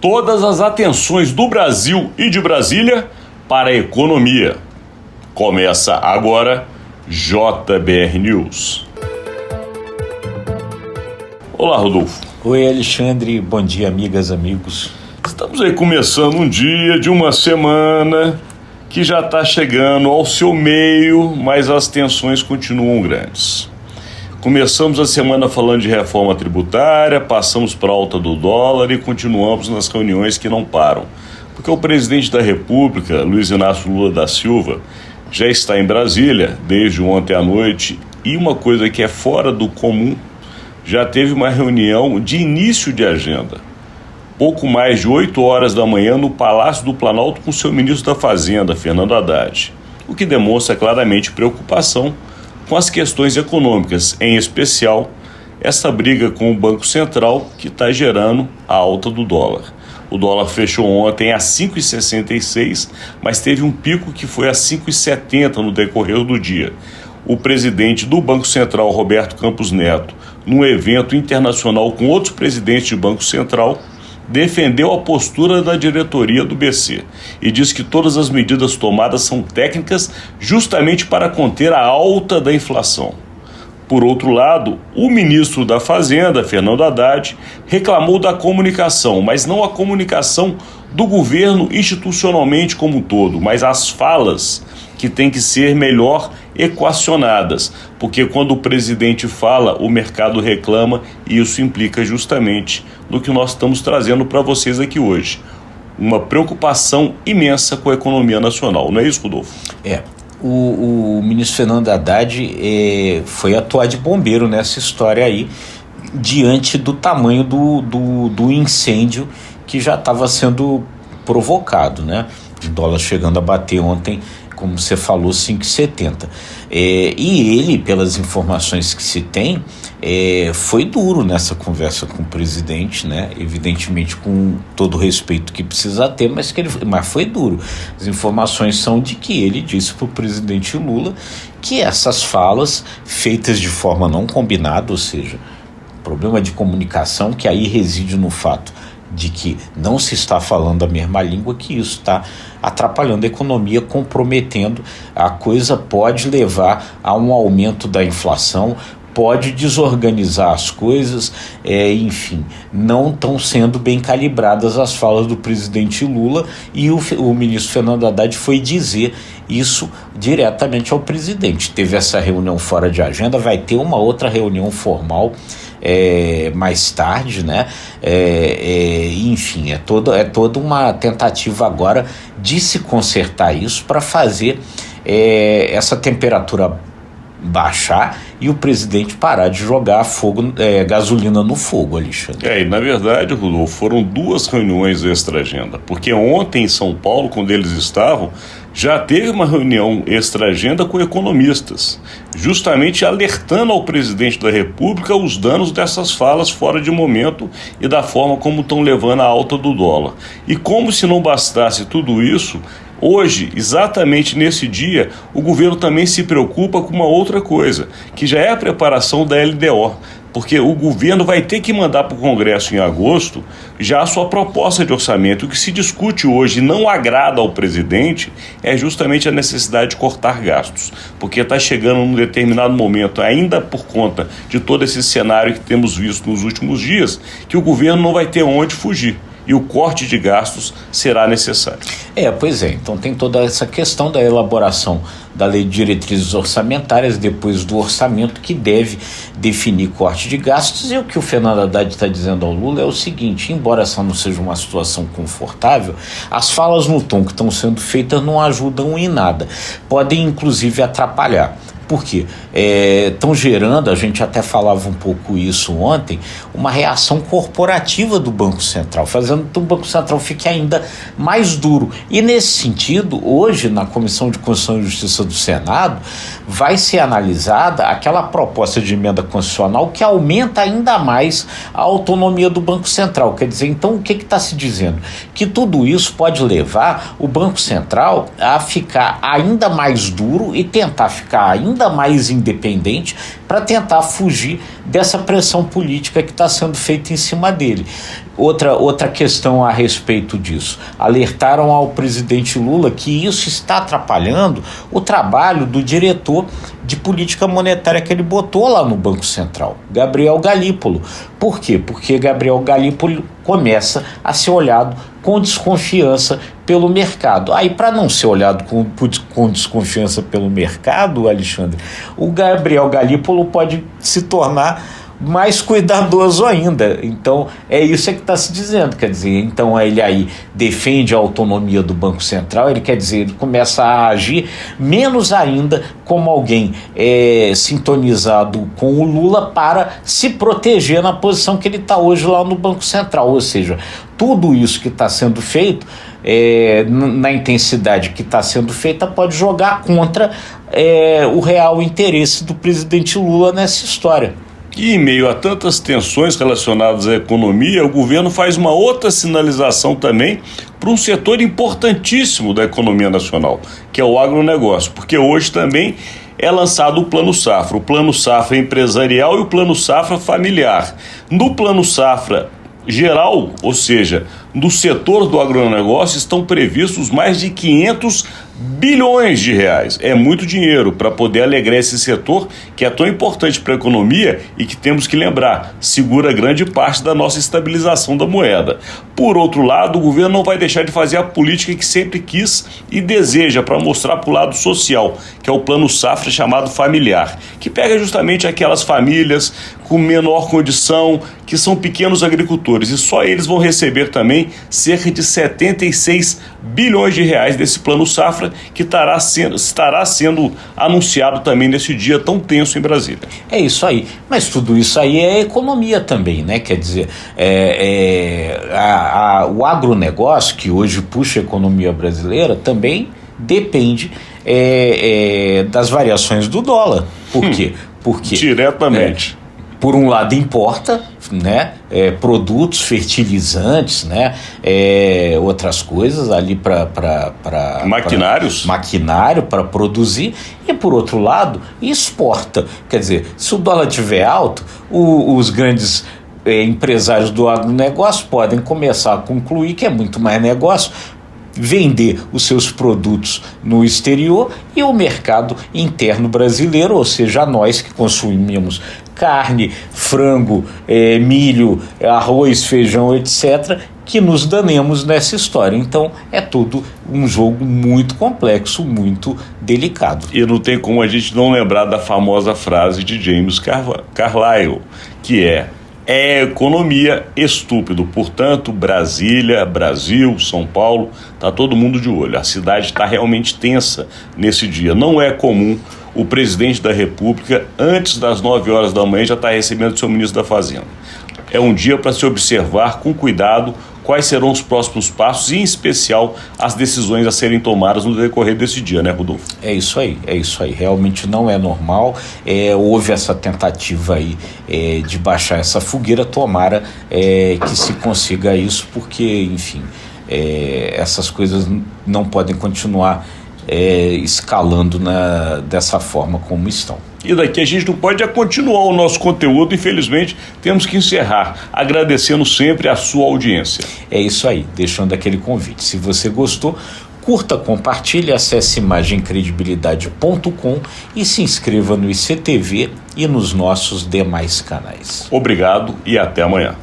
Todas as atenções do Brasil e de Brasília para a economia. Começa agora JBR News. Olá, Rodolfo. Oi, Alexandre. Bom dia, amigas, amigos. Estamos aí começando um dia de uma semana que já está chegando ao seu meio, mas as tensões continuam grandes. Começamos a semana falando de reforma tributária, passamos para a alta do dólar e continuamos nas reuniões que não param. Porque o presidente da República, Luiz Inácio Lula da Silva, já está em Brasília desde ontem à noite e uma coisa que é fora do comum, já teve uma reunião de início de agenda, pouco mais de 8 horas da manhã no Palácio do Planalto com seu ministro da Fazenda, Fernando Haddad, o que demonstra claramente preocupação com as questões econômicas, em especial essa briga com o Banco Central que está gerando a alta do dólar. O dólar fechou ontem a 5,66, mas teve um pico que foi a 5,70 no decorrer do dia. O presidente do Banco Central, Roberto Campos Neto, num evento internacional com outros presidentes de Banco Central, defendeu a postura da diretoria do BC e diz que todas as medidas tomadas são técnicas justamente para conter a alta da inflação. Por outro lado, o ministro da Fazenda, Fernando Haddad, reclamou da comunicação, mas não a comunicação do governo institucionalmente como um todo, mas as falas que têm que ser melhor equacionadas, porque quando o presidente fala, o mercado reclama e isso implica justamente no que nós estamos trazendo para vocês aqui hoje. Uma preocupação imensa com a economia nacional, não é isso, Rodolfo? O ministro Fernando Haddad foi atuar de bombeiro nessa história aí, diante do tamanho do incêndio que já estava sendo provocado, né? O dólar chegando a bater ontem, como você falou, 5,70. E ele, pelas informações que se tem, foi duro nessa conversa com o presidente, né? Evidentemente com todo o respeito que precisa ter, mas foi duro. As informações são de que ele disse para o presidente Lula que essas falas feitas de forma não combinada, ou seja, problema de comunicação, que aí reside no fato de que não se está falando a mesma língua, que isso está atrapalhando a economia, comprometendo a coisa, pode levar a um aumento da inflação, pode desorganizar as coisas, enfim, não estão sendo bem calibradas as falas do presidente Lula, e o ministro Fernando Haddad foi dizer isso diretamente ao presidente. Teve essa reunião fora de agenda, vai ter uma outra reunião formal mais tarde, né? Enfim, é toda uma tentativa agora de se consertar isso para fazer essa temperatura baixar e o presidente parar de jogar gasolina no fogo, Alexandre. E na verdade, Rodolfo, foram 2 reuniões extra-agenda, porque ontem em São Paulo, quando eles estavam, já teve uma reunião extra-agenda com economistas, justamente alertando ao presidente da República os danos dessas falas fora de momento e da forma como estão levando a alta do dólar. E como se não bastasse tudo isso, hoje, exatamente nesse dia, o governo também se preocupa com uma outra coisa, que já é a preparação da LDO, porque o governo vai ter que mandar para o Congresso em agosto já a sua proposta de orçamento. O que se discute hoje e não agrada ao presidente é justamente a necessidade de cortar gastos, porque está chegando num determinado momento, ainda por conta de todo esse cenário que temos visto nos últimos dias, que o governo não vai ter onde fugir. E o corte de gastos será necessário. Pois é. Então tem toda essa questão da elaboração da Lei de Diretrizes Orçamentárias, depois do orçamento, que deve definir corte de gastos. E o que o Fernando Haddad está dizendo ao Lula é o seguinte: embora essa não seja uma situação confortável, as falas no tom que estão sendo feitas não ajudam em nada. Podem, inclusive, atrapalhar. Por quê? Estão gerando, a gente até falava um pouco isso ontem, uma reação corporativa do Banco Central, fazendo que o Banco Central fique ainda mais duro. E nesse sentido, hoje, na Comissão de Constituição e Justiça do Senado, vai ser analisada aquela proposta de emenda constitucional que aumenta ainda mais a autonomia do Banco Central. Quer dizer, então, o que está se dizendo? Que tudo isso pode levar o Banco Central a ficar ainda mais duro e tentar ficar ainda mais independente para tentar fugir dessa pressão política que está sendo feita em cima dele. Outra questão a respeito disso. Alertaram ao presidente Lula que isso está atrapalhando o trabalho do diretor de política monetária que ele botou lá no Banco Central, Gabriel Galípolo. Por quê? Porque Gabriel Galípolo começa a ser olhado com desconfiança pelo mercado. Aí, para não ser olhado com desconfiança pelo mercado, Alexandre, o Gabriel Galípolo pode se tornar mais cuidadoso ainda. Então, é isso que está se dizendo. Quer dizer, então ele aí defende a autonomia do Banco Central, ele quer dizer, ele começa a agir menos ainda como alguém sintonizado com o Lula para se proteger na posição que ele está hoje lá no Banco Central. Ou seja, tudo isso que está sendo feito, na intensidade que está sendo feita, pode jogar contra o real interesse do presidente Lula nessa história. E em meio a tantas tensões relacionadas à economia, o governo faz uma outra sinalização também para um setor importantíssimo da economia nacional, que é o agronegócio, porque hoje também é lançado o Plano Safra, o Plano Safra empresarial e o Plano Safra familiar. No Plano Safra geral, ou seja, no setor do agronegócio, estão previstos mais de 500 bilhões de reais. É muito dinheiro para poder alegrar esse setor que é tão importante para a economia e que temos que lembrar, segura grande parte da nossa estabilização da moeda. Por outro lado, o governo não vai deixar de fazer a política que sempre quis e deseja para mostrar para o lado social, que é o Plano Safra chamado familiar, que pega justamente aquelas famílias com menor condição, que são pequenos agricultores, e só eles vão receber também cerca de 76 bilhões de reais desse Plano Safra, que estará sendo anunciado também nesse dia tão tenso em Brasília. É isso aí, mas tudo isso aí é economia também, né? Quer dizer, o agronegócio, que hoje puxa a economia brasileira, também depende das variações do dólar. Por quê? Porque diretamente. Por um lado importa, né, produtos, fertilizantes, né, outras coisas ali para maquinário para produzir, e por outro lado exporta. Quer dizer, se o dólar estiver alto, os grandes empresários do agronegócio podem começar a concluir que é muito mais negócio vender os seus produtos no exterior e o mercado interno brasileiro, ou seja, nós que consumimos carne, frango, milho, arroz, feijão, etc., que nos danemos nessa história. Então é tudo um jogo muito complexo, muito delicado. E não tem como a gente não lembrar da famosa frase de James Carlyle, que é economia estúpido. Portanto, Brasília, Brasil, São Paulo, está todo mundo de olho. A cidade está realmente tensa nesse dia. Não é comum o presidente da República, antes das 9 horas da manhã, já está recebendo o seu ministro da Fazenda. É um dia para se observar com cuidado quais serão os próximos passos e, em especial, as decisões a serem tomadas no decorrer desse dia, né, Rodolfo? É isso aí. Realmente não é normal. Houve essa tentativa aí de baixar essa fogueira. Tomara que se consiga isso, porque, enfim, essas coisas não podem continuar escalando dessa forma como estão. E daqui a gente não pode continuar o nosso conteúdo, infelizmente temos que encerrar, agradecendo sempre a sua audiência. É isso aí, deixando aquele convite. Se você gostou, curta, compartilhe, acesse imagemcredibilidade.com e se inscreva no ICTV e nos nossos demais canais. Obrigado e até amanhã.